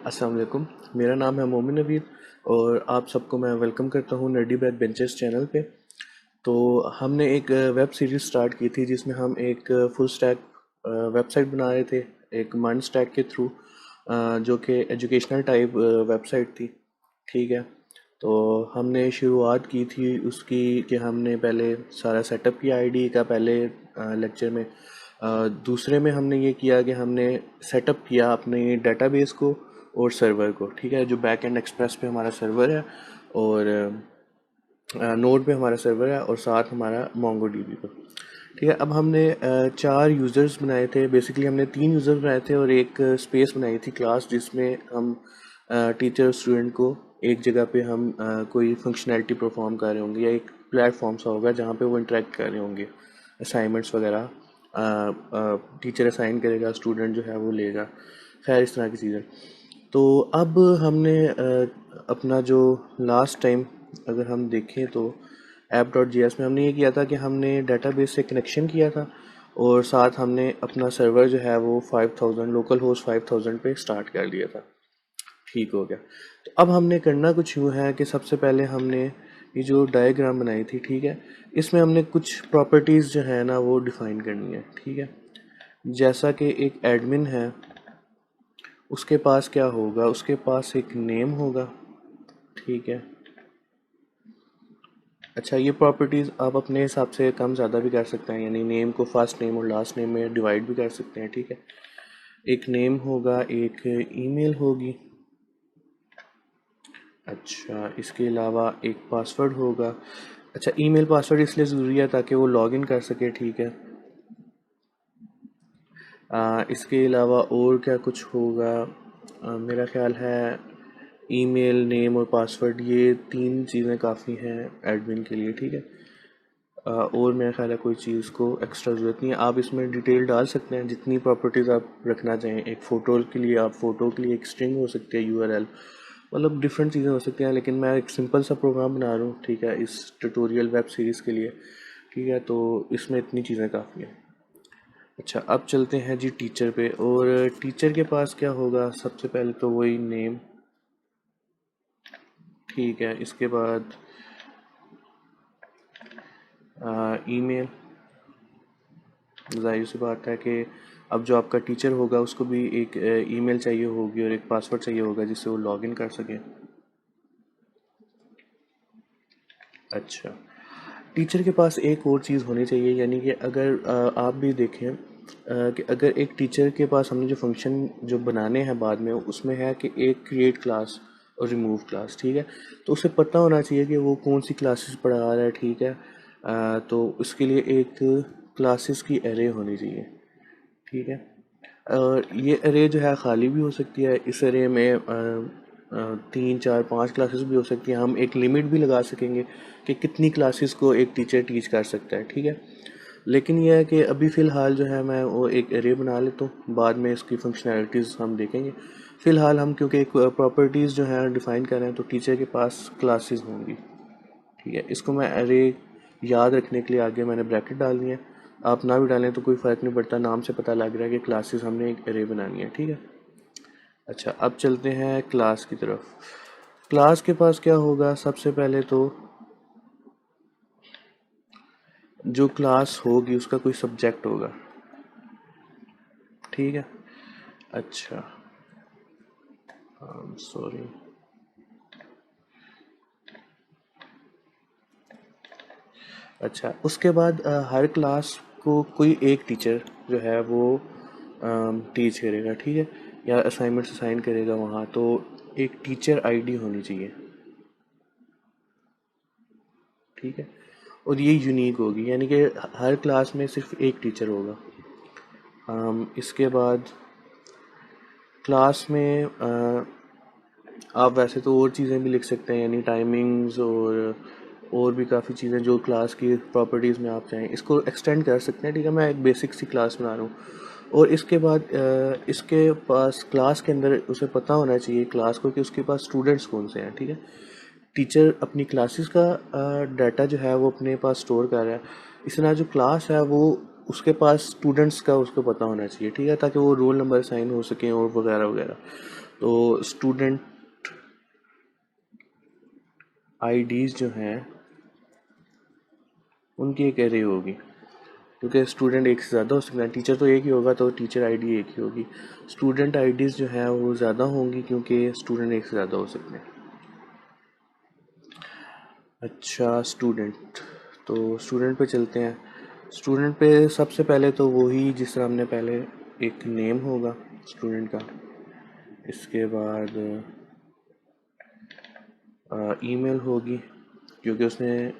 अस्सलाम वालेकुम। मेरा नाम है मोमिन नवीद और आप सबको मैं वेलकम करता हूँ नर्डी बैक बेंचेस चैनल पे। तो हमने एक वेब सीरीज़ स्टार्ट की थी जिसमें हम एक फुल स्टैक वेबसाइट बना रहे थे एक मंड स्टैक के थ्रू, जो कि एजुकेशनल टाइप वेबसाइट थी। ठीक है। तो हमने शुरुआत की थी उसकी कि हमने पहले सारा सेटअप किया आईडी का पहले लेक्चर में। दूसरे में हमने ये किया कि हमने सेटअप किया अपने डेटाबेस को और सर्वर को। ठीक है, जो बैक एंड एक्सप्रेस पे हमारा सर्वर है और नोड पे हमारा सर्वर है और साथ हमारा मोंगो डीबी पे। ठीक है। अब हमने 4 यूज़र्स बनाए थे। बेसिकली हमने 3 यूज़र बनाए थे और एक स्पेस बनाई थी क्लास जिसमें हम टीचर स्टूडेंट को एक जगह पे हम कोई फंक्शनैलिटी परफॉर्म कर रहे होंगे या एक प्लेटफॉर्म सा होगा जहाँ पे वो इंटरेक्ट कर रहे होंगे, असाइनमेंट्स वगैरह टीचर असाइन करेगा, स्टूडेंट जो है वो लेगा, खैर इस तरह की चीज़ें। तो अब हमने अपना जो लास्ट टाइम अगर हम देखें तो app.js में हमने ये किया था कि हमने डेटाबेस से कनेक्शन किया था और साथ हमने अपना सर्वर जो है वो 5000 लोकल होस्ट 5000 पे स्टार्ट कर लिया था। ठीक हो गया। तो अब हमने करना कुछ यूँ है कि सबसे पहले हमने ये जो डायग्राम बनाई थी, ठीक है, इसमें हमने कुछ प्रॉपर्टीज़ जो है ना वो डिफ़ाइन करनी है। ठीक है। जैसा कि एक एडमिन है, उसके पास क्या होगा, उसके पास एक नेम होगा। ठीक है। अच्छा, ये प्रॉपर्टीज़ आप अपने हिसाब से कम ज़्यादा भी कर सकते हैं, यानी नेम को फर्स्ट नेम और लास्ट नेम में डिवाइड भी कर सकते हैं। ठीक है। एक नेम होगा, एक ईमेल होगी। अच्छा, इसके अलावा एक पासवर्ड होगा। अच्छा, ईमेल पासवर्ड इसलिए ज़रूरी है ताकि वो लॉगिन कर सके। ठीक है। इसके अलावा और क्या कुछ होगा, मेरा ख्याल है ईमेल, नेम और पासवर्ड, ये 3 चीज़ें काफ़ी हैं एडमिन के लिए। ठीक है। और मेरा ख्याल है कोई चीज़ को एक्स्ट्रा ज़रूरत नहीं है। आप इसमें डिटेल डाल सकते हैं जितनी प्रॉपर्टीज़ आप रखना चाहें। एक फ़ोटो के लिए आप फ़ोटो के लिए एक स्ट्रिंग हो सकती है, यूआरएल, मतलब डिफरेंट चीज़ें हो सकती हैं, लेकिन मैं एक सिंपल सा प्रोग्राम बना रहा हूँ। ठीक है, इस ट्यूटोरियल वेब सीरीज़ के लिए। ठीक है, तो इसमें इतनी चीज़ें काफ़ी हैं। अच्छा, अब चलते हैं जी टीचर पे। और टीचर के पास क्या होगा, सबसे पहले तो वही नेम। ठीक है। इसके बाद ईमेल। जाहिर सी बात है कि अब जो आपका टीचर होगा उसको भी एक ईमेल चाहिए होगी और एक पासवर्ड चाहिए होगा जिससे वो लॉगिन कर सके। अच्छा, टीचर के पास एक और चीज़ होनी चाहिए, यानी कि अगर आप भी देखें कि अगर एक टीचर के पास हमने जो फंक्शन जो बनाने हैं बाद में, उसमें है कि एक क्रिएट क्लास और रिमूव क्लास। ठीक है। तो उसे पता होना चाहिए कि वो कौन सी क्लासेस पढ़ा रहा है। ठीक है। तो उसके लिए एक क्लासेस की एरे होनी चाहिए। ठीक है। और ये अरे जो है ख़ाली भी हो सकती है। इस अरे में 3 4 5 क्लासेस भी हो सकती हैं। हम एक लिमिट भी लगा सकेंगे कि कितनी क्लासेस को एक टीचर टीच कर सकता है। ठीक है। लेकिन यह है कि अभी फ़िलहाल जो है मैं वो एक अरे बना लेता हूँ, बाद में इसकी फंक्शनैलिटीज़ हम देखेंगे। फ़िलहाल हम क्योंकि एक प्रॉपर्टीज़ जो है डिफ़ाइन कर रहे हैं, तो टीचर के पास क्लासेस होंगी। ठीक है। इसको मैं अरे याद रखने के लिए आगे मैंने ब्रैकेट डाल दिए। आप ना भी डालें तो कोई फ़र्क नहीं पड़ता, नाम से पता लग रहा है कि क्लासेस हमने एक अरे बनानी है। ठीक है। अच्छा, अब चलते हैं क्लास की तरफ। क्लास के पास क्या होगा, सबसे पहले तो जो क्लास होगी उसका कोई सब्जेक्ट होगा। ठीक है। अच्छा, सॉरी। अच्छा, उसके बाद हर क्लास को कोई एक टीचर जो है वो टीच करेगा। ठीक है। या असाइनमेंट्स असाइन करेगा वहाँ, तो एक टीचर आईडी होनी चाहिए। ठीक है। और ये यूनिक होगी, यानी कि हर क्लास में सिर्फ एक टीचर होगा। इसके बाद क्लास में आप वैसे तो और चीज़ें भी लिख सकते हैं, यानी टाइमिंग्स और भी काफ़ी चीज़ें जो क्लास की प्रॉपर्टीज़ में आप चाहें इसको एक्सटेंड कर सकते हैं। ठीक है। मैं एक बेसिक सी क्लास बना रहा हूँ और इसके बाद इसके पास क्लास के अंदर उसे पता होना चाहिए क्लास को कि उसके पास स्टूडेंट्स कौन से हैं। ठीक है। टीचर अपनी क्लासेस का डाटा जो है वो अपने पास स्टोर कर रहा है। इस तरह जो क्लास है वो उसके पास स्टूडेंट्स का उसको पता होना चाहिए। ठीक है, ताकि वो रोल नंबर असाइन हो सकें और वगैरह वगैरह। तो स्टूडेंट आईडीज़ जो हैं उनकी एक एरे होगी, क्योंकि स्टूडेंट एक से ज़्यादा हो सकते हैं। टीचर तो एक ही होगा तो टीचर आईडी एक ही होगी। स्टूडेंट आईडीज़ जो हैं वो ज़्यादा होंगी क्योंकि स्टूडेंट एक से ज़्यादा हो सकते हैं। अच्छा, स्टूडेंट, तो स्टूडेंट पे चलते हैं। स्टूडेंट पे सबसे पहले तो वही जिस तरह हमने पहले एक नेम होगा स्टूडेंट का, इसके बाद ईमेल होगी क्योंकि उसने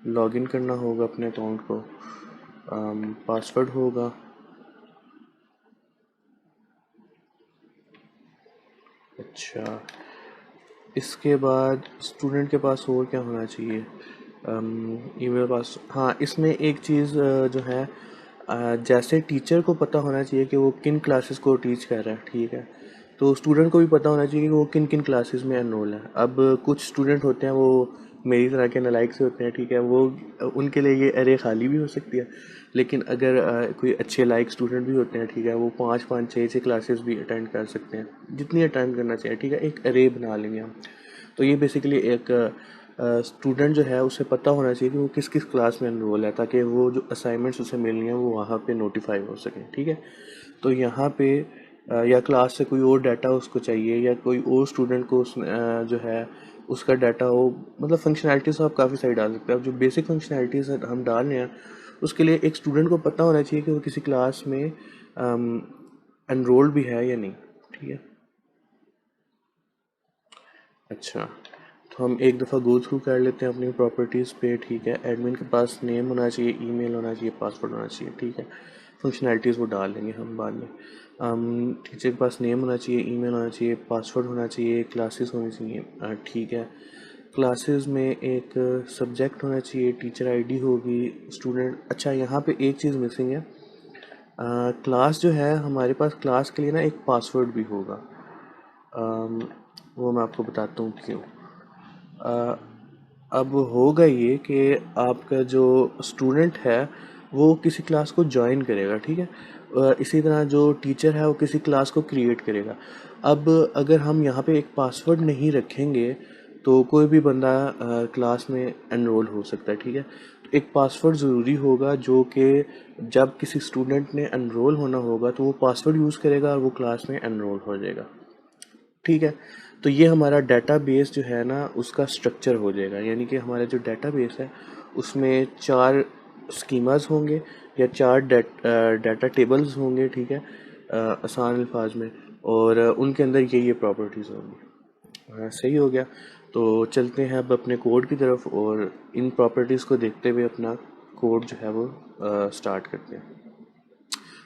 लॉगिन करना होगा अपने अकाउंट को। पासवर्ड होगा। अच्छा, इसके बाद स्टूडेंट के पास और क्या होना चाहिए? ईमेल पास, हाँ, इसमें एक चीज़ जो है, जैसे टीचर को पता होना चाहिए कि वो किन क्लासेस को टीच कर रहा है, ठीक है, तो स्टूडेंट को भी पता होना चाहिए कि वो किन किन क्लासेस में एनरोल है। अब कुछ स्टूडेंट होते हैं वो मेरी तरह के नालायक से होते हैं, ठीक है, वो उनके लिए ये अरे खाली भी हो सकती है। लेकिन अगर कोई अच्छे लायक स्टूडेंट भी होते हैं, ठीक है, वो 5-5 6-6 क्लासेस भी अटेंड कर सकते हैं, जितनी अटेंड करना चाहिए, ठीक है, एक अरे बना लेंगे हम। तो ये बेसिकली एक स्टूडेंट जो है उसे पता होना चाहिए कि वो किस किस क्लास में एनरोल है, ताकि वो जो असाइनमेंट्स उसे मिलनी है वो वहाँ पे नोटिफाई हो सकें, ठीक है। तो यहाँ पे या क्लास से कोई और डाटा उसको चाहिए या कोई और स्टूडेंट को जो है उसका डाटा हो, मतलब फंक्शनैलिटीज़ आप काफ़ी सारी डाल सकते हैं। अब जो बेसिक फंक्शनैलिटीज़ हम डाल रहे हैं उसके लिए एक स्टूडेंट को पता होना चाहिए कि वो किसी क्लास में एनरोल्ड भी है या नहीं, ठीक है। अच्छा, तो हम एक दफ़ा गो थ्रू कर लेते हैं अपनी प्रॉपर्टीज़ पे, ठीक है। एडमिन के पास नेम होना चाहिए, ईमेल होना चाहिए, पासवर्ड होना चाहिए, ठीक है। फंक्शनैलिटीज़ वो डाल लेंगे हम बाद में। टीचर के पास नेम होना चाहिए, ईमेल होना चाहिए, पासवर्ड होना चाहिए, क्लासेस होनी चाहिए, ठीक है। क्लासेस में एक सब्जेक्ट होना चाहिए, टीचर आईडी होगी, स्टूडेंट। अच्छा, यहाँ पे एक चीज़ मिसिंग है। क्लास जो है हमारे पास, क्लास के लिए ना एक पासवर्ड भी होगा। अम, वो मैं आपको बताता हूँ क्यों। अ, अब होगा ये कि आपका जो स्टूडेंट है वो किसी क्लास को ज्वाइन करेगा, ठीक है। इसी तरह जो टीचर है वो किसी क्लास को क्रिएट करेगा। अब अगर हम यहाँ पे एक पासवर्ड नहीं रखेंगे तो कोई भी बंदा क्लास में एनरोल हो सकता है, ठीक है। तो एक पासवर्ड ज़रूरी होगा जो कि जब किसी स्टूडेंट ने एनरोल होना होगा तो वो पासवर्ड यूज़ करेगा और वो क्लास में एनरोल हो जाएगा, ठीक है। तो ये हमारा डेटाबेस जो है ना उसका स्ट्रक्चर हो जाएगा, यानी कि हमारा जो डेटाबेस है उसमें 4 स्कीमास होंगे या 4 डाटा टेबल्स होंगे, ठीक है, आसान अल्फाज में। और उनके अंदर ये प्रॉपर्टीज़ होंगी। सही हो गया। तो चलते हैं अब अपने कोड की तरफ और इन प्रॉपर्टीज़ को देखते हुए अपना कोड जो है वो स्टार्ट करते हैं।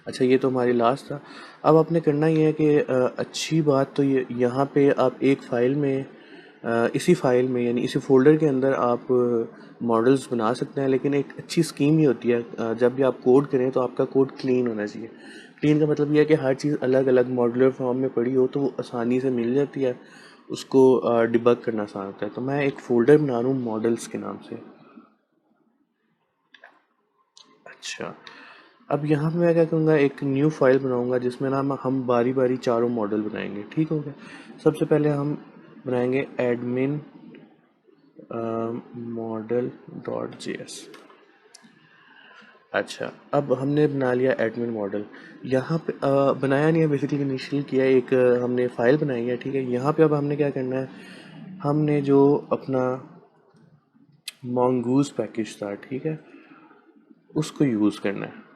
अच्छा, ये तो हमारी लास्ट था। अब आपने करना ये है कि अच्छी बात तो ये यहाँ पे आप एक फ़ाइल में इसी फ़ाइल में यानी इसी फ़ोल्डर के अंदर आप मॉडल्स बना सकते हैं, लेकिन एक अच्छी स्कीम ये होती है, जब भी आप कोड करें तो आपका कोड क्लीन होना चाहिए। क्लीन का मतलब ये है कि हर चीज़ अलग अलग मॉड्यूलर फॉर्म में पड़ी हो तो वो आसानी से मिल जाती है, उसको डिबग करना आसान होता है। तो मैं एक फ़ोल्डर बना रहा हूँ मॉडल्स के नाम से। अच्छा, अब यहाँ पे मैं क्या करूँगा, एक न्यू फाइल बनाऊँगा जिसमें ना हम बारी बारी चारों मॉडल बनाएंगे, ठीक हो गया। सबसे पहले हम बनाएंगे एडमिन मॉडल डॉट जेएस। अच्छा, अब हमने बना लिया एडमिन मॉडल। यहाँ पे बनाया नहीं है, बेसिकली इनिशियल किया है, एक हमने फ़ाइल बनाई है, ठीक है। यहाँ पे अब हमने क्या करना है, हमने जो अपना मॉन्गूज़ पैकेज था, ठीक है, उसको यूज़ करना है।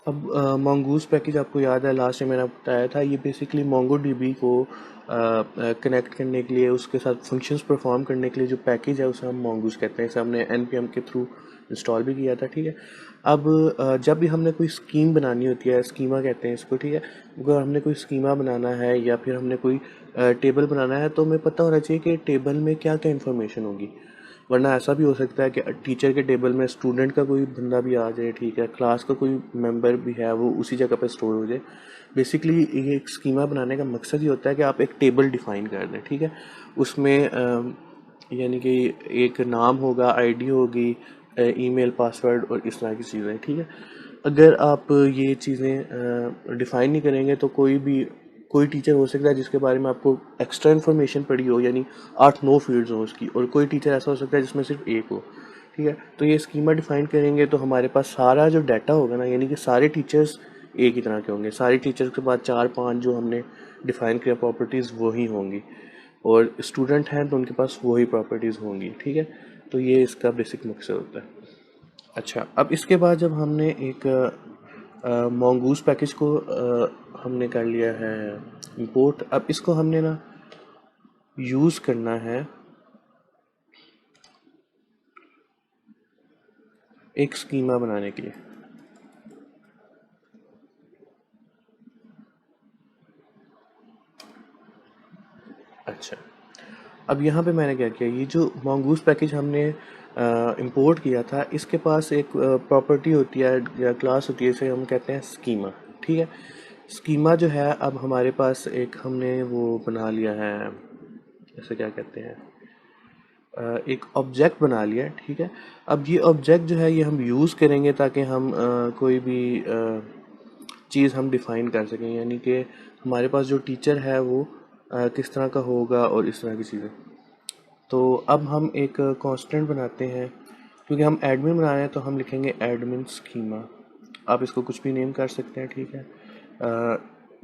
अब मंगूस पैकेज आपको याद है लास्ट टाइम मैंने आपको बताया था, ये बेसिकली मोंगो डीबी को कनेक्ट करने के लिए, उसके साथ फंक्शंस परफॉर्म करने के लिए जो पैकेज है उसे हम मंगूस कहते हैं। इसे हमने npm के थ्रू इंस्टॉल भी किया था, ठीक है। अब जब भी हमने कोई स्कीम बनानी होती है, स्कीमा कहते हैं इसको, ठीक है, अगर हमने कोई स्कीमा बनाना है या फिर हमने कोई टेबल बनाना है तो हमें पता होना चाहिए कि टेबल में क्या क्या इन्फॉर्मेशन होगी। वरना ऐसा भी हो सकता है कि टीचर के टेबल में स्टूडेंट का कोई बंदा भी आ जाए, ठीक है, क्लास का कोई मेंबर भी है वो उसी जगह पे स्टोर हो जाए। बेसिकली ये एक स्कीमा बनाने का मकसद ये होता है कि आप एक टेबल डिफाइन कर दें, ठीक है। उसमें यानी कि एक नाम होगा, आईडी होगी, ईमेल, पासवर्ड और इस तरह की चीज़ें, ठीक है। अगर आप ये चीज़ें डिफ़ाइन नहीं करेंगे तो कोई टीचर हो सकता है जिसके बारे में आपको एक्स्ट्रा इन्फॉर्मेशन पड़ी हो, यानी 8-9 फील्ड्स हो उसकी, और कोई टीचर ऐसा हो सकता है जिसमें सिर्फ एक हो। ठीक है, तो ये स्कीमा डिफ़ाइन करेंगे तो हमारे पास सारा जो डाटा होगा ना, यानी कि सारे टीचर्स एक ही तरह के होंगे, सारे टीचर्स के बाद 4-5 जो हमने डिफ़ाइन किया प्रॉपर्टीज़ वही होंगी, और स्टूडेंट हैं तो उनके पास वही प्रॉपर्टीज़ होंगी। ठीक है, तो ये इसका बेसिक मकसद होता है। अच्छा, अब इसके बाद जब हमने एक मोंगूस पैकेज को हमने कर लिया है इंपोर्ट, अब इसको हमने ना यूज़ करना है एक स्कीमा बनाने के लिए। अच्छा, अब यहाँ पे मैंने क्या किया, ये जो मोंगूस पैकेज हमने इंपोर्ट किया था, इसके पास एक प्रॉपर्टी होती है या क्लास होती है, इसे हम कहते हैं स्कीमा। ठीक है, स्कीमा जो है, अब हमारे पास एक हमने वो बना लिया है, जैसे क्या कहते हैं, एक ऑब्जेक्ट बना लिया है। ठीक है, अब ये ऑब्जेक्ट जो है ये हम यूज़ करेंगे ताकि हम कोई भी चीज़ हम डिफ़ाइन कर सकें, यानी कि हमारे पास जो टीचर है वो किस तरह का होगा और इस तरह की चीज़ें। तो अब हम एक कांस्टेंट बनाते हैं, क्योंकि हम एडमिन बना रहे हैं तो हम लिखेंगे एडमिन स्कीमा। आप इसको कुछ भी नेम कर सकते हैं। ठीक है,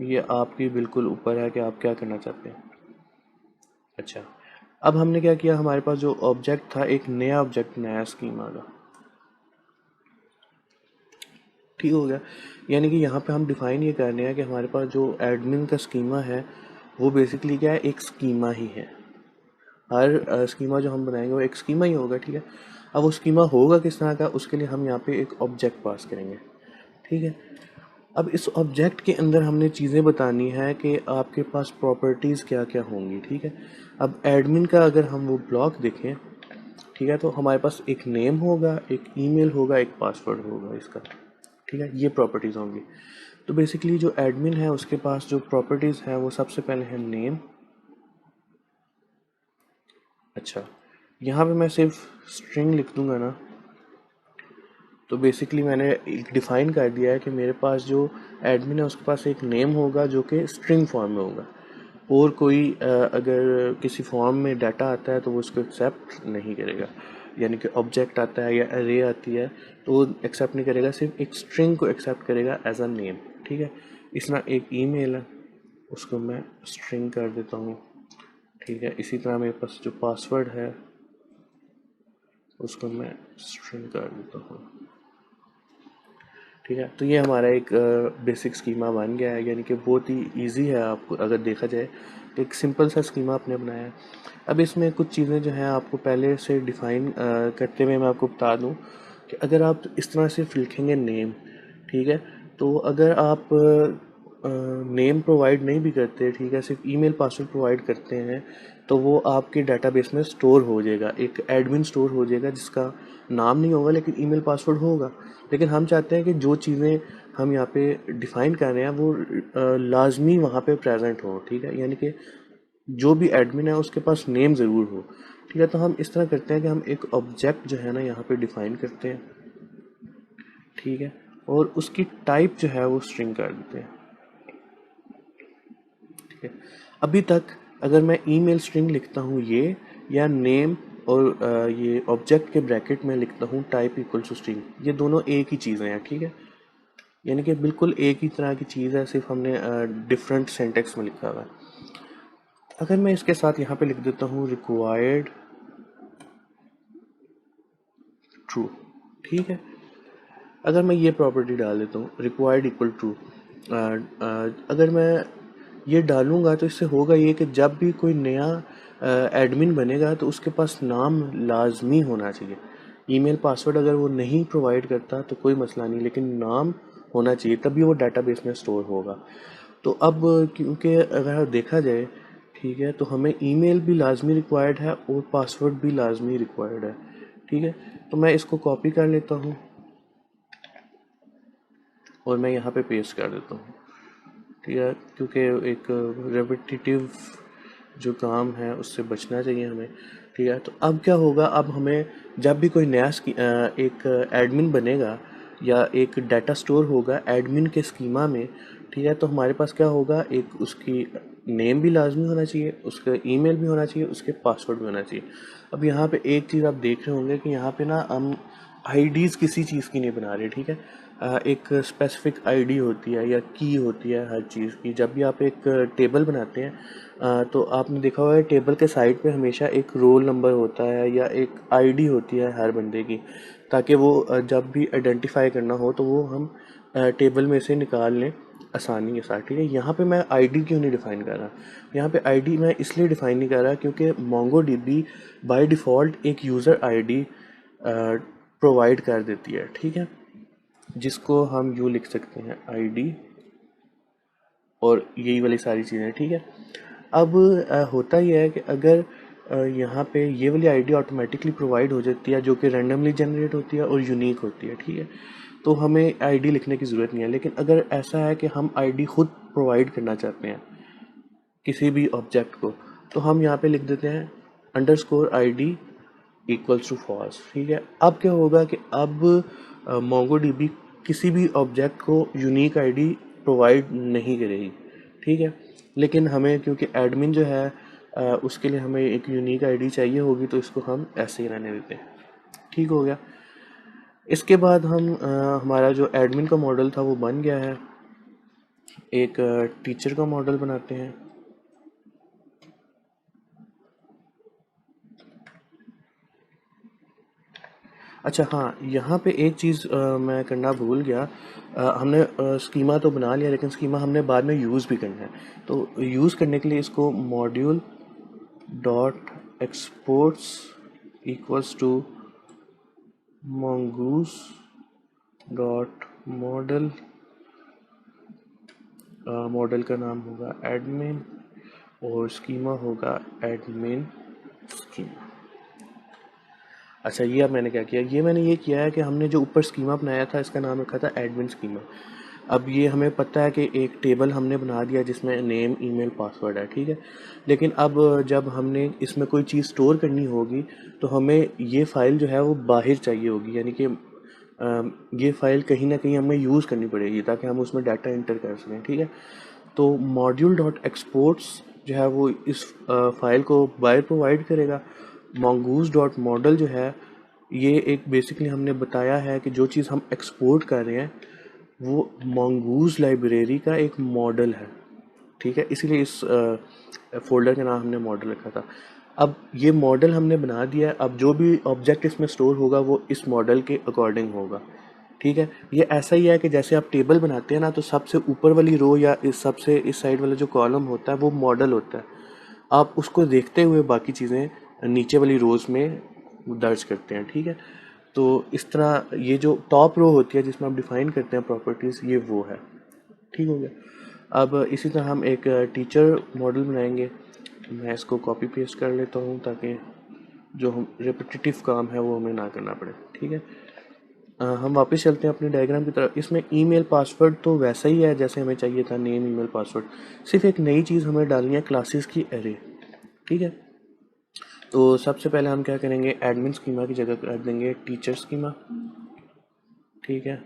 ये आपकी बिल्कुल ऊपर है कि आप क्या करना चाहते हैं। अच्छा, अब हमने क्या किया, हमारे पास जो ऑब्जेक्ट था एक नया ऑब्जेक्ट बनाया स्कीमा का। ठीक हो गया, यानी कि यहाँ पे हम डिफ़ाइन ये कर रहे हैं कि हमारे पास जो एडमिन का स्कीमा है वो बेसिकली क्या है, एक स्कीमा ही है। हर स्कीमा जो हम बनाएंगे वो एक स्कीमा ही होगा। ठीक है, अब वो स्कीमा होगा किस तरह का, उसके लिए हम यहाँ पे एक ऑब्जेक्ट पास करेंगे। ठीक है, अब इस ऑब्जेक्ट के अंदर हमने चीज़ें बतानी है कि आपके पास प्रॉपर्टीज़ क्या क्या होंगी। ठीक है, अब एडमिन का अगर हम वो ब्लॉक देखें, ठीक है, तो हमारे पास एक नेम होगा, एक ईमेल होगा, एक पासवर्ड होगा इसका। ठीक है, ये प्रॉपर्टीज़ होंगी। तो बेसिकली जो एडमिन है उसके पास जो प्रॉपर्टीज़ हैं वो सबसे पहले है नेम। अच्छा, यहाँ पे मैं सिर्फ स्ट्रिंग लिख दूंगा ना, तो बेसिकली मैंने एक डिफ़ाइन कर दिया है कि मेरे पास जो एडमिन है उसके पास एक नेम होगा जो कि स्ट्रिंग फॉर्म में होगा, और कोई अगर किसी फॉर्म में डाटा आता है तो वो उसको एक्सेप्ट नहीं करेगा, यानी कि ऑब्जेक्ट आता है या अरे आती है तो वो एक्सेप्ट नहीं करेगा, सिर्फ एक स्ट्रिंग को एक्सेप्ट करेगा एज अ नेम। ठीक है, इस तरह एक ईमेल है उसको मैं स्ट्रिंग कर देता हूँ। ठीक है, इसी तरह मेरे पास जो पासवर्ड है उसको मैं स्ट्रिंग कर देता हूँ। ठीक है, तो ये हमारा एक बेसिक स्कीमा बन गया है, यानी कि बहुत ही इजी है। आपको अगर देखा जाए तो एक सिंपल सा स्कीमा आपने बनाया है। अब इसमें कुछ चीज़ें जो हैं आपको पहले से डिफ़ाइन करते हुए मैं आपको बता दूं कि अगर आप इस तरह से लिखेंगे नेम, ठीक है, तो अगर आप नेम प्रोवाइड नहीं भी करते, ठीक है, सिर्फ ईमेल पासवर्ड प्रोवाइड करते हैं, तो वो आपके डाटाबेस में स्टोर हो जाएगा, एक एडमिन स्टोर हो जाएगा जिसका नाम नहीं होगा लेकिन ईमेल पासवर्ड होगा। लेकिन हम चाहते हैं कि जो चीज़ें हम यहाँ पे डिफ़ाइन कर रहे हैं वो लाजमी वहाँ पे प्रेजेंट हो। ठीक है, यानी कि जो भी एडमिन है उसके पास नेम ज़रूर हो। ठीक है, तो हम इस तरह करते हैं कि हम एक ऑब्जेक्ट जो है ना यहाँ पे डिफ़ाइन करते हैं। ठीक है, और उसकी टाइप जो है वो स्ट्रिंग कर देते हैं। ठीक है, अभी तक अगर मैं ईमेल स्ट्रिंग लिखता हूँ ये, या नेम और ये ऑब्जेक्ट के ब्रैकेट में लिखता हूँ टाइप इक्वल टू स्ट्रिंग, ये दोनों एक ही चीज़ें हैं। ठीक है, यानी कि बिल्कुल एक ही तरह की चीज़ है, सिर्फ हमने डिफरेंट सेंटेक्स में लिखा हुआ है। अगर मैं इसके साथ यहाँ पे लिख देता हूँ रिक्वायर्ड ट्रू, ठीक है, अगर मैं ये प्रॉपर्टी डाल देता हूँ रिक्वायर्ड इक्वल ट्रू, अगर मैं ये डालूँगा तो इससे होगा ये कि जब भी कोई नया एडमिन बनेगा तो उसके पास नाम लाजमी होना चाहिए। ईमेल पासवर्ड अगर वो नहीं प्रोवाइड करता तो कोई मसला नहीं, लेकिन नाम होना चाहिए तभी वो डाटाबेस में स्टोर होगा। तो अब क्योंकि अगर देखा जाए, ठीक है, तो हमें ईमेल भी लाजमी रिक्वायर्ड है और पासवर्ड भी लाजमी रिक्वायर्ड है। ठीक है, तो मैं इसको कॉपी कर लेता हूँ और मैं यहाँ पे पेस्ट कर देता हूँ। ठीक है, क्योंकि एक रेपिटिटिव जो काम है उससे बचना चाहिए हमें। ठीक है, तो अब क्या होगा, अब हमें जब भी कोई नया एक एडमिन बनेगा या एक डाटा स्टोर होगा एडमिन के स्कीमा में, ठीक है। तो हमारे पास क्या होगा, एक उसकी नेम भी लाजमी होना चाहिए, उसका ईमेल भी होना चाहिए, उसके पासवर्ड भी होना चाहिए। अब यहाँ पे एक चीज़ आप देख रहे होंगे कि यहाँ पे ना हम आईडीज़ किसी चीज़ की नहीं बना रहे, ठीक है। एक स्पेसिफिक आईडी होती है या की होती है हर चीज़ की। जब भी आप एक टेबल बनाते हैं तो आपने देखा होगा टेबल के साइड पे हमेशा एक रोल नंबर होता है या एक आईडी होती है हर बंदे की, ताकि वो जब भी आइडेंटिफाई करना हो तो वो हम टेबल में से निकाल लें आसानी के साथ, ठीक है। यहाँ पे मैं आईडी क्यों नहीं डिफ़ाइन कर रहा, यहाँ पे आईडी मैं इसलिए डिफ़ाइन नहीं कर रहा क्योंकि मोंगोडीबी बाय डिफ़ॉल्ट एक यूज़र आईडी प्रोवाइड कर देती है, ठीक है, जिसको हम यूँ लिख सकते हैं आईडी और यही वाली सारी चीज़ें, ठीक है। अब होता यह है कि अगर यहाँ पे ये वाली आईडी ऑटोमेटिकली प्रोवाइड हो जाती है जो कि रैंडमली जनरेट होती है और यूनिक होती है, ठीक है। तो हमें आईडी लिखने की ज़रूरत नहीं है। लेकिन अगर ऐसा है कि हम आईडी खुद प्रोवाइड करना चाहते हैं किसी भी ऑब्जेक्ट को, तो हम यहाँ पे लिख देते हैं underscore ID equals to false, ठीक है। अब क्या होगा कि अब मोंगोडीबी किसी भी ऑब्जेक्ट को यूनिक आईडी प्रोवाइड नहीं करेगी, ठीक है। लेकिन हमें क्योंकि एडमिन जो है उसके लिए हमें एक यूनिक आईडी चाहिए होगी, तो इसको हम ऐसे ही रहने देते हैं, ठीक हो गया। इसके बाद हम हमारा जो एडमिन का मॉडल था वो बन गया है। एक टीचर का मॉडल बनाते हैं। अच्छा हाँ, यहाँ पे एक चीज़ मैं करना भूल गया। हमने स्कीमा तो बना लिया, लेकिन स्कीमा हमने बाद में यूज़ भी करना है। तो यूज़ करने के लिए इसको module dot exports equals to mongoose dot model, model का नाम होगा एडमिन और स्कीमा होगा एडमिन स्कीमा। अच्छा, ये अब मैंने क्या किया, ये मैंने ये किया है कि हमने जो ऊपर स्कीमा बनाया था इसका नाम रखा था एडमिन स्कीमा। अब ये हमें पता है कि एक टेबल हमने बना दिया जिसमें नेम ईमेल पासवर्ड है, ठीक है। लेकिन अब जब हमने इसमें कोई चीज़ स्टोर करनी होगी तो हमें ये फ़ाइल जो है वो बाहर चाहिए होगी, यानी कि ये फ़ाइल कहीं ना कहीं हमें यूज़ करनी पड़ेगी ताकि हम उसमें डाटा इंटर कर सकें, ठीक है। तो मॉड्यूल डॉट एक्सपोर्ट्स जो है वो इस फाइल को बाहर प्रोवाइड करेगा। mongoose डॉट मॉडल जो है ये एक बेसिकली हमने बताया है कि जो चीज़ हम एक्सपोर्ट कर रहे हैं वो mongoose लाइब्रेरी का एक मॉडल है, ठीक है। इसीलिए इस फोल्डर का नाम हमने मॉडल रखा था। अब ये मॉडल हमने बना दिया है। अब जो भी ऑब्जेक्ट इसमें स्टोर होगा वो इस मॉडल के अकॉर्डिंग होगा, ठीक है। ये ऐसा ही है कि जैसे आप टेबल बनाते हैं ना, तो सबसे ऊपर वाली रो या सबसे इस साइड वाला जो कॉलम होता है वो मॉडल होता है। आप उसको देखते हुए बाकी चीज़ें नीचे वाली रोज़ में दर्ज करते हैं, ठीक है। तो इस तरह ये जो टॉप रो होती है जिसमें आप डिफ़ाइन करते हैं प्रॉपर्टीज़, ये वो है, ठीक हो गया। अब इसी तरह हम एक टीचर मॉडल बनाएंगे। मैं इसको कॉपी पेस्ट कर लेता हूँ ताकि जो हम रिपीटेटिव काम है वो हमें ना करना पड़े, ठीक है। हम वापस चलते हैं अपनी डायग्राम की तरफ। इसमें ईमेल पासवर्ड तो वैसा ही है जैसे हमें चाहिए था, नेम ईमेल पासवर्ड। सिर्फ एक नई चीज़ हमें डालनी है, क्लासेस की एरे, ठीक है। तो सबसे पहले हम क्या करेंगे, एडमिन स्कीमा की जगह कर देंगे टीचर स्कीमा, ठीक है।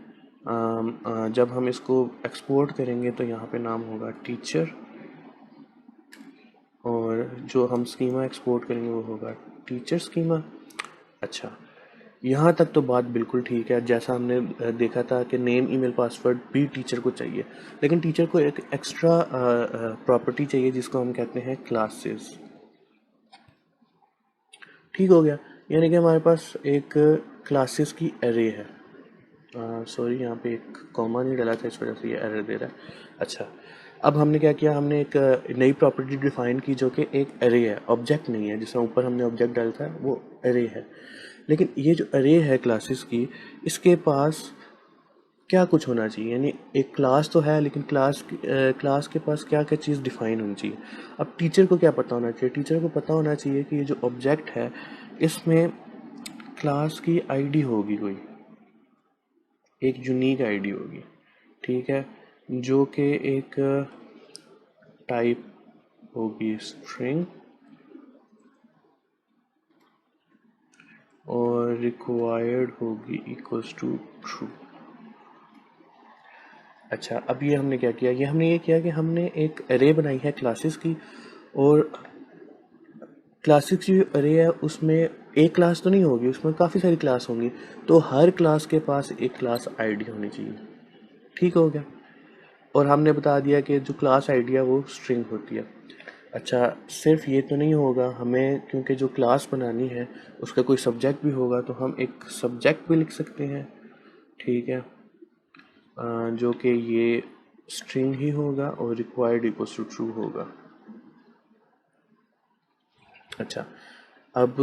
जब हम इसको एक्सपोर्ट करेंगे तो यहाँ पे नाम होगा टीचर और जो हम स्कीमा एक्सपोर्ट करेंगे वो होगा टीचर स्कीमा। अच्छा, यहाँ तक तो बात बिल्कुल ठीक है। जैसा हमने देखा था कि नेम ईमेल पासवर्ड भी टीचर को चाहिए, लेकिन टीचर को एक एक्स्ट्रा प्रॉपर्टी चाहिए जिसको हम कहते हैं क्लासेस, ठीक हो गया। यानी कि हमारे पास एक क्लासेस की एरे है। सॉरी, यहाँ पे एक कॉमा नहीं डाला था, इस वजह से ये एरर दे रहा है। अच्छा, अब हमने क्या किया, हमने एक नई प्रॉपर्टी डिफाइन की जो कि एक एरे है, ऑब्जेक्ट नहीं है। जिसमें ऊपर हमने ऑब्जेक्ट डाला था वो एरे है। लेकिन ये जो एरे है क्लासेस की, इसके पास क्या कुछ होना चाहिए, यानी एक क्लास तो है लेकिन क्लास के पास क्या क्या चीज़ डिफाइन होनी चाहिए। अब टीचर को क्या पता होना चाहिए, टीचर को पता होना चाहिए कि ये जो ऑब्जेक्ट है इसमें क्लास की आईडी होगी, कोई एक यूनिक आईडी होगी, ठीक है, जो कि एक टाइप होगी स्ट्रिंग और रिक्वायर्ड होगी इक्वल्स टू ट्रू। अच्छा, अब ये हमने क्या किया, ये हमने ये किया कि हमने एक अरे बनाई है क्लासेस की, और क्लासेस की अरे है उसमें एक क्लास तो नहीं होगी, उसमें काफ़ी सारी क्लास होंगी, तो हर क्लास के पास एक क्लास आईडी होनी चाहिए। ठीक हो गया। और हमने बता दिया कि जो क्लास आईडी है वो स्ट्रिंग होती है। अच्छा, सिर्फ ये तो नहीं होगा, हमें क्योंकि जो क्लास बनानी है उसका कोई सब्जेक्ट भी होगा, तो हम एक सब्जेक्ट भी लिख सकते हैं। ठीक है। जो कि ये स्ट्रिंग ही होगा और रिक्वायर्ड इक्वल्स टू ट्रू होगा। अच्छा, अब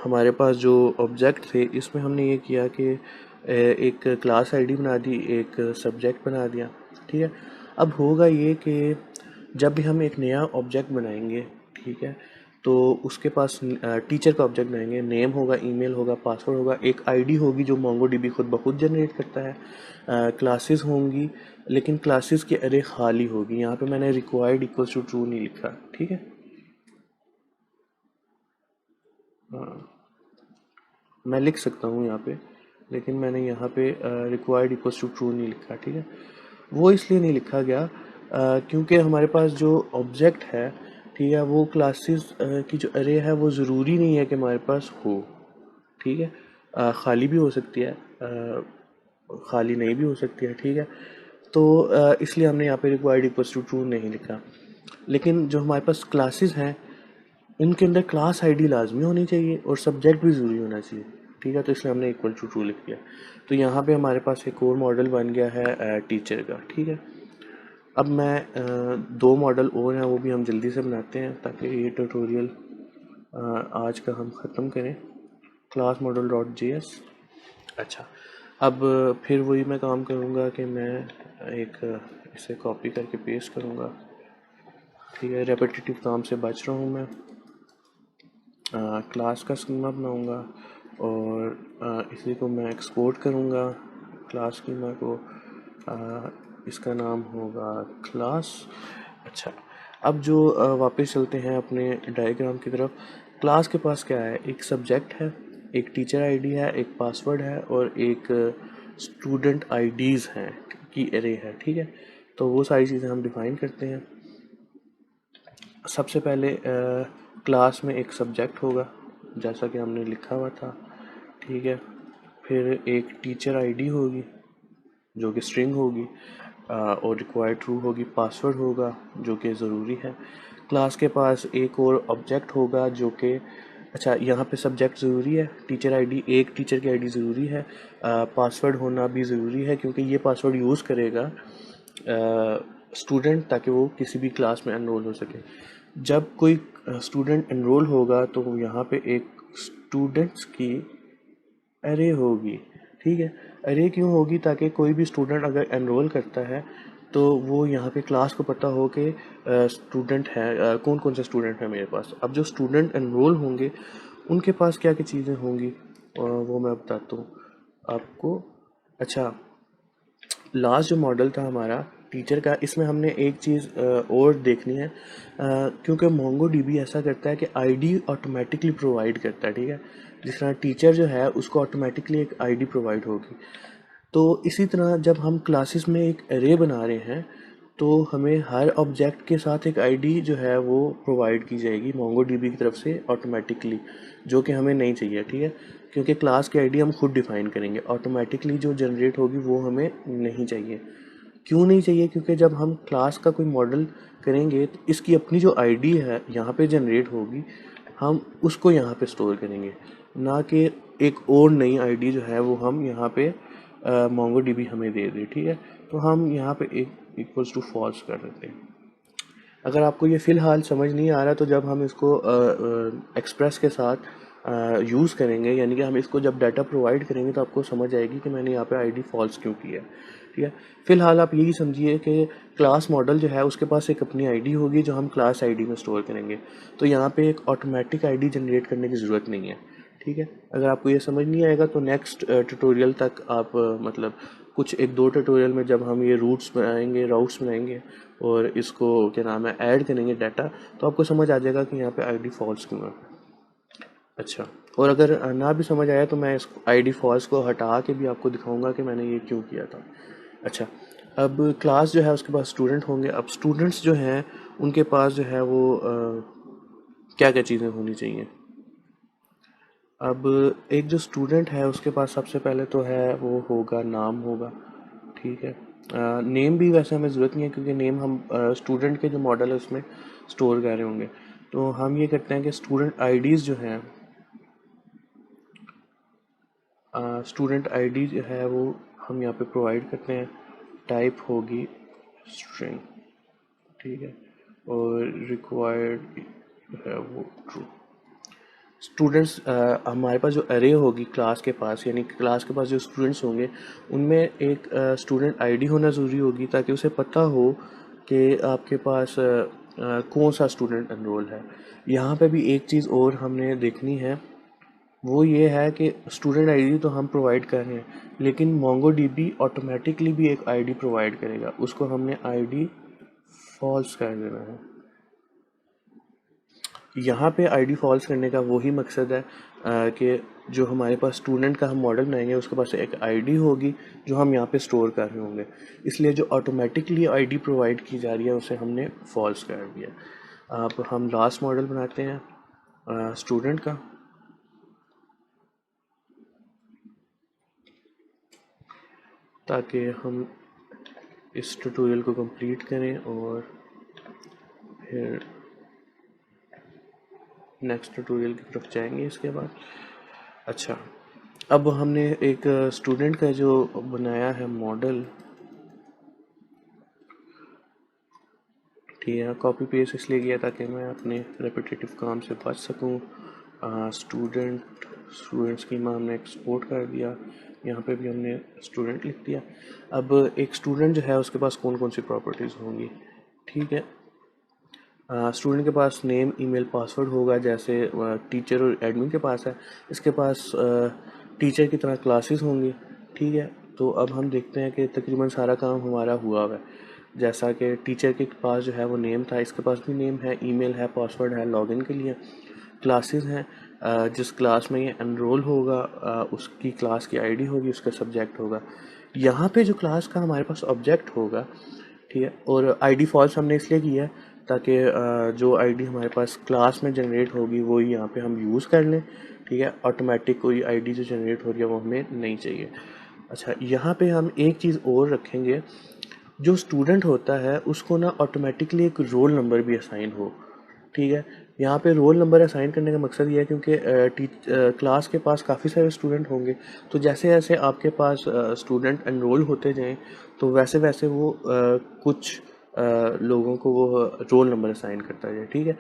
हमारे पास जो ऑब्जेक्ट थे इसमें हमने ये किया कि एक क्लास आईडी बना दी, एक सब्जेक्ट बना दिया। ठीक है। अब होगा ये कि जब भी हम एक नया ऑब्जेक्ट बनाएंगे, ठीक है, तो उसके पास टीचर का ऑब्जेक्ट बनाएंगे, नेम होगा, ईमेल होगा, पासवर्ड होगा, एक आईडी होगी जो मोंगोडीबी खुद ब खुद जनरेट करता है, क्लासेस होंगी, लेकिन क्लासेस की अरे खाली होगी। यहाँ पे मैंने रिक्वायर्ड इक्वल्स टू ट्रू नहीं लिखा। ठीक है। मैं लिख सकता हूँ यहाँ पे, लेकिन मैंने यहाँ पे रिक्वायर्ड इक्वल्स टू ट्रू नहीं लिखा। ठीक है। वो इसलिए नहीं लिखा गया क्योंकि हमारे पास जो ऑब्जेक्ट है, ठीक है, वो क्लासेस की जो अरे है वो ज़रूरी नहीं है कि हमारे पास हो। ठीक है। खाली भी हो सकती है, खाली नहीं भी हो सकती है। ठीक है। तो इसलिए हमने यहाँ पे रिक्वायर्ड इक्वल्स टू ट्रू नहीं लिखा। लेकिन जो हमारे पास क्लासेस हैं उनके अंदर क्लास आईडी लाजमी होनी चाहिए और सब्जेक्ट भी ज़रूरी होना चाहिए। ठीक है। तो इसलिए हमने इक्वल टू ट्रू लिख दिया। तो यहाँ पे हमारे पास एक और मॉडल बन गया है टीचर का। ठीक है। अब मैं दो मॉडल और हैं, वो भी हम जल्दी से बनाते हैं ताकि ये ट्यूटोरियल आज का हम ख़त्म करें। Class model dot J S. अच्छा, अब फिर वही मैं काम करूँगा कि मैं एक इसे कॉपी करके पेस्ट करूँगा। ठीक है। रेपिटेटिव काम से बच रहा हूँ मैं। क्लास का स्कीमा बनाऊंगा और इसी को मैं एक्सपोर्ट करूंगा क्लास स्कीमा को। इसका नाम होगा क्लास। अच्छा, अब जो वापस चलते हैं अपने डायग्राम की तरफ। क्लास के पास क्या है, एक सब्जेक्ट है, एक टीचर आईडी है, एक पासवर्ड है और एक स्टूडेंट आईडीज़ हैं की एरे है। ठीक है। तो वो सारी चीज़ें हम डिफ़ाइन करते हैं। सबसे पहले क्लास में एक सब्जेक्ट होगा जैसा कि हमने लिखा हुआ था। ठीक है। फिर एक टीचर आईडी होगी जो कि स्ट्रिंग होगी, और रिक्वायर्ड ट्रू होगी, पासवर्ड होगा जो कि ज़रूरी है। क्लास के पास एक और ऑब्जेक्ट होगा जो कि, अच्छा, यहाँ पे सब्जेक्ट ज़रूरी है, टीचर आईडी, एक टीचर की आईडी ज़रूरी है, पासवर्ड होना भी ज़रूरी है क्योंकि ये पासवर्ड यूज़ करेगा स्टूडेंट ताकि वो किसी भी क्लास में एनरोल हो सके। जब कोई स्टूडेंट एनरोल होगा तो यहाँ पे एक स्टूडेंट्स की अरे होगी। ठीक है। अरे क्यों होगी, ताकि कोई भी स्टूडेंट अगर एनरोल करता है तो वो यहाँ पे क्लास को पता हो कि स्टूडेंट है, कौन कौन से स्टूडेंट है मेरे पास। अब जो स्टूडेंट एनरोल होंगे उनके पास क्या क्या चीज़ें होंगी वो मैं बताता हूँ आपको। अच्छा, लास्ट जो मॉडल था हमारा टीचर का, इसमें हमने एक चीज़ और देखनी है, क्योंकि मोंगो डीबी ऐसा करता है कि आईडी ऑटोमेटिकली प्रोवाइड करता है। ठीक है। जिस तरह टीचर जो है उसको ऑटोमेटिकली एक आईडी प्रोवाइड होगी, तो इसी तरह जब हम क्लासेस में एक एरे बना रहे हैं तो हमें हर ऑब्जेक्ट के साथ एक आईडी जो है वो प्रोवाइड की जाएगी मोंगो डीबी की तरफ से ऑटोमेटिकली, जो कि हमें नहीं चाहिए। ठीक है। क्योंकि क्लास की आईडी हम खुद डिफाइन करेंगे, ऑटोमेटिकली जो जनरेट होगी वो हमें नहीं चाहिए। क्यों नहीं चाहिए, क्योंकि जब हम क्लास का कोई मॉडल करेंगे तो इसकी अपनी जो आईडी है यहाँ पे जनरेट होगी, हम उसको यहाँ पे स्टोर करेंगे, ना कि एक और नई आईडी जो है वो हम यहाँ पे मोंगो डीबी हमें दे दे। ठीक है। तो हम यहाँ पे एक इक्वल्स टू फॉल्स कर देते हैं। अगर आपको ये फ़िलहाल समझ नहीं आ रहा तो जब हम इसको एक्सप्रेस के साथ यूज़ करेंगे, यानी कि हम इसको जब डाटा प्रोवाइड करेंगे तो आपको समझ आएगी कि मैंने यहाँ पे आईडी फॉल्स क्यों की है। ठीक है। फ़िलहाल आप यही समझिए कि क्लास मॉडल जो है उसके पास एक अपनी आईडी होगी जो हम क्लास आईडी में स्टोर करेंगे, तो यहाँ पे एक ऑटोमेटिक आईडी जनरेट करने की ज़रूरत नहीं है। ठीक है। अगर आपको ये समझ नहीं आएगा तो नेक्स्ट ट्यूटोरियल तक आप मतलब कुछ एक दो ट्यूटोरियल में जब हम ये राउट्स बनाएंगे और इसको क्या नाम है ऐड करेंगे डाटा, तो आपको समझ आ जाएगा कि यहाँ पे आईडी फॉल्स क्यों है। अच्छा, और अगर ना भी समझ आया तो मैं इस आईडी फॉल्स को हटा के भी आपको दिखाऊंगा कि मैंने ये क्यों किया था। अच्छा, अब क्लास जो है उसके पास स्टूडेंट होंगे। अब स्टूडेंट्स जो हैं उनके पास जो है वो क्या क्या चीज़ें होनी चाहिए। अब एक जो स्टूडेंट है उसके पास सबसे पहले तो है वो होगा नाम होगा, ठीक है। नेम भी वैसे हमें ज़रूरत नहीं है क्योंकि नेम हम स्टूडेंट के जो मॉडल है उसमें स्टोर कर रहे होंगे। तो हम ये करते हैं कि स्टूडेंट आईडीज़ जो हैं, स्टूडेंट आईडी जो है वो हम यहाँ पे प्रोवाइड करते हैं। टाइप होगी स्ट्रिंग, ठीक है, और रिक्वायर्ड है वो ट्रू। स्टूडेंट्स हमारे पास जो अरे होगी क्लास के पास, यानी क्लास के पास जो स्टूडेंट्स होंगे उनमें एक स्टूडेंट आईडी होना ज़रूरी होगी ताकि उसे पता हो कि आपके पास कौन सा स्टूडेंट एनरोल है। यहाँ पे भी एक चीज़ और हमने देखनी है, वो ये है कि स्टूडेंट आईडी तो हम प्रोवाइड कर रहे हैं लेकिन मोंगोडीबी ऑटोमेटिकली भी एक आईडी प्रोवाइड करेगा, उसको हमने आईडी फॉल्स कर देना है। यहाँ पे आईडी फॉल्स करने का वही मकसद है कि जो हमारे पास स्टूडेंट का हम मॉडल बनाएंगे उसके पास एक आईडी होगी जो हम यहाँ पे स्टोर कर रहे होंगे, इसलिए जो ऑटोमेटिकली आईडी प्रोवाइड की जा रही है उसे हमने फॉल्स कर दिया। अब हम लास्ट मॉडल बनाते हैं स्टूडेंट का, ताकि हम इस ट्यूटोरियल को कंप्लीट करें और फिर नेक्स्ट ट्यूटोरियल की तरफ जाएंगे इसके बाद। अच्छा, अब हमने एक स्टूडेंट का जो बनाया है मॉडल, ठीक है, कॉपी पेस्ट इसलिए किया ताकि मैं अपने रेपिटेटिव काम से बच सकूं। स्टूडेंट स्कीमा हमने एक्सपोर्ट कर दिया, यहाँ पे भी हमने स्टूडेंट लिख दिया। अब एक स्टूडेंट जो है उसके पास कौन कौन सी प्रॉपर्टीज़ होंगी, ठीक है। स्टूडेंट के पास नेम ईमेल पासवर्ड होगा जैसे टीचर और एडमिन के पास है। इसके पास टीचर की तरह क्लासेस होंगी, ठीक है। तो अब हम देखते हैं कि तकरीबन सारा काम हमारा हुआ हुआ है। जैसा कि टीचर के पास जो है वो नेम था, इसके पास भी नेम है, ईमेल है, पासवर्ड है लॉगिन के लिए, क्लासेस हैं, जिस क्लास में ये एनरोल होगा उसकी क्लास की आईडी होगी, उसका सब्जेक्ट होगा। यहाँ पे जो क्लास का हमारे पास ऑब्जेक्ट होगा, ठीक है, और आईडी फॉल्स हमने इसलिए किया है ताकि जो आईडी हमारे पास क्लास में जनरेट होगी वो यहाँ पे हम यूज़ कर लें, ठीक है। ऑटोमेटिक कोई आईडी जो जनरेट हो रही है वो हमें नहीं चाहिए। अच्छा, यहाँ पे हम एक चीज़ और रखेंगे, जो स्टूडेंट होता है उसको ना ऑटोमेटिकली एक रोल नंबर भी असाइन हो, ठीक है। यहाँ पे रोल नंबर असाइन करने का मकसद ये है क्योंकि क्लास के पास काफ़ी सारे स्टूडेंट होंगे, तो जैसे जैसे आपके पास स्टूडेंट एनरोल होते जाएं तो वैसे वैसे वो कुछ लोगों को वो रोल नंबर असाइन करता जाए, ठीक है।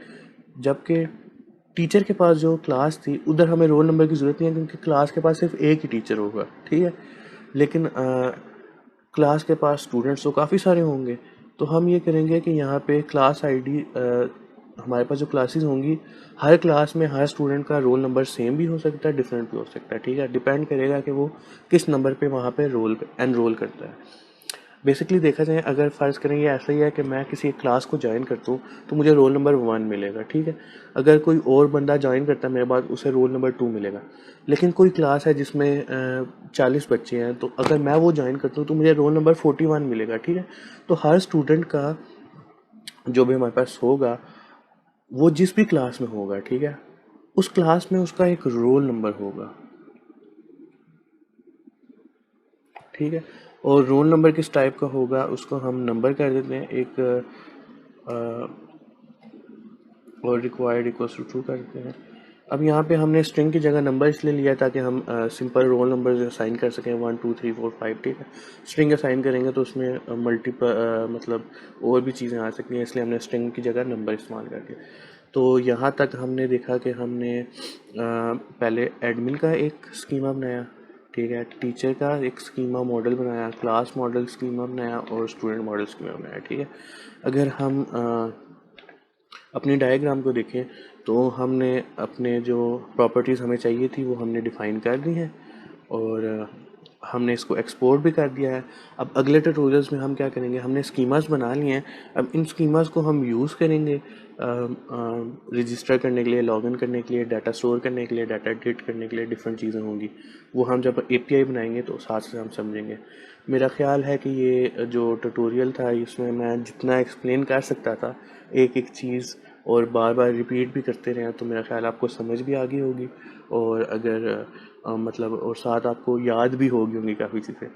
जबकि टीचर के पास जो क्लास थी उधर हमें रोल नंबर की ज़रूरत नहीं है क्योंकि क्लास के पास सिर्फ एक ही टीचर होगा, ठीक है। लेकिन क्लास के पास स्टूडेंट्स तो काफ़ी सारे होंगे, तो हम ये करेंगे कि यहाँ पे क्लास आईडी हमारे पास जो क्लासेस होंगी, हर क्लास में हर स्टूडेंट का रोल नंबर सेम भी हो सकता है, डिफरेंट भी हो सकता है, ठीक है। डिपेंड करेगा कि वो किस नंबर पे वहाँ पे एनरोल करता है। बेसिकली देखा जाए, अगर फ़र्ज़ करें ये ऐसा ही है कि मैं किसी एक क्लास को ज्वाइन करता हूँ तो मुझे रोल नंबर 1 मिलेगा, ठीक है। अगर कोई और बंदा ज्वाइन करता है मेरे बाद, उसे रोल नंबर 2 मिलेगा। लेकिन कोई क्लास है जिसमें 40 बच्चे हैं, तो अगर मैं वो ज्वाइन करता हूँ तो मुझे रोल नंबर 41 मिलेगा, ठीक है। तो हर स्टूडेंट का जो भी हमारे पास होगा वो जिस भी क्लास में होगा, ठीक है, उस क्लास में उसका एक रोल नंबर होगा, ठीक है। और रोल नंबर किस टाइप का होगा उसको हम नंबर कर देते हैं एक, और रिक्वायर्ड इक्वल्स टू ट्रू करते हैं। अब यहाँ पे हमने स्ट्रिंग की जगह नंबर इसलिए लिया ताकि हम सिंपल रोल नंबर असाइन कर सकें 1 2 3 4 5, ठीक है। स्ट्रिंग असाइन करेंगे तो उसमें मल्टीपल मतलब और भी चीज़ें आ सकती हैं, इसलिए हमने स्ट्रिंग की जगह नंबर इस्तेमाल करके। तो यहाँ तक हमने देखा कि हमने पहले एडमिन का एक स्कीमा बनाया, ठीक है, टीचर का एक स्कीमा मॉडल बनाया, क्लास मॉडल स्कीमा बनाया और स्टूडेंट मॉडल स्कीमा बनाया, ठीक है। अगर हम अपनी डायग्राम को देखें तो हमने अपने जो प्रॉपर्टीज़ हमें चाहिए थी वो हमने डिफ़ाइन कर दी हैं, और हमने इसको एक्सपोर्ट भी कर दिया है। अब अगले ट्यूटोरियल्स में हम क्या करेंगे, हमने स्कीमास बना लिए हैं, अब इन स्कीमास को हम यूज़ करेंगे रजिस्टर करने के लिए, लॉगिन करने के लिए, डाटा स्टोर करने के लिए, डाटा एडिट करने के लिए डिफरेंट चीज़ें होंगी। वो हम जब एपीआई बनाएंगे तो साथ से हम समझेंगे। मेरा ख्याल है कि ये जो ट्यूटोरियल था इसमें मैं जितना एक्सप्लेन कर सकता था एक एक चीज़ और बार बार रिपीट भी करते रहे तो मेरा ख्याल आपको समझ भी आ गई होगी, और अगर मतलब और साथ आपको याद भी होगी होंगी काफ़ी चीज़ें,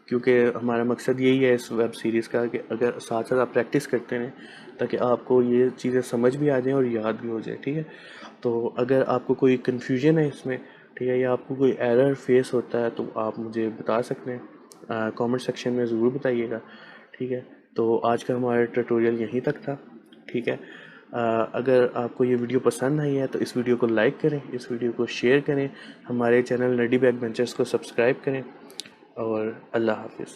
क्योंकि हमारा मकसद यही है इस वेब सीरीज़ का कि अगर साथ साथ आप प्रैक्टिस करते रहें ताकि आपको ये चीज़ें समझ भी आ जाएं और याद भी हो जाए, ठीक है। तो अगर आपको कोई कन्फ्यूजन है इसमें, ठीक है, या आपको कोई एरर फेस होता है तो आप मुझे बता सकते हैं, कमेंट सेक्शन में ज़रूर बताइएगा, ठीक है। तो आज का हमारा ट्यूटोरियल यहीं तक था, ठीक है। अगर आपको ये वीडियो पसंद आई है तो इस वीडियो को लाइक करें, इस वीडियो को शेयर करें, हमारे चैनल नडी बैक बेंचर्स को सब्सक्राइब करें, और अल्लाह हाफिज़।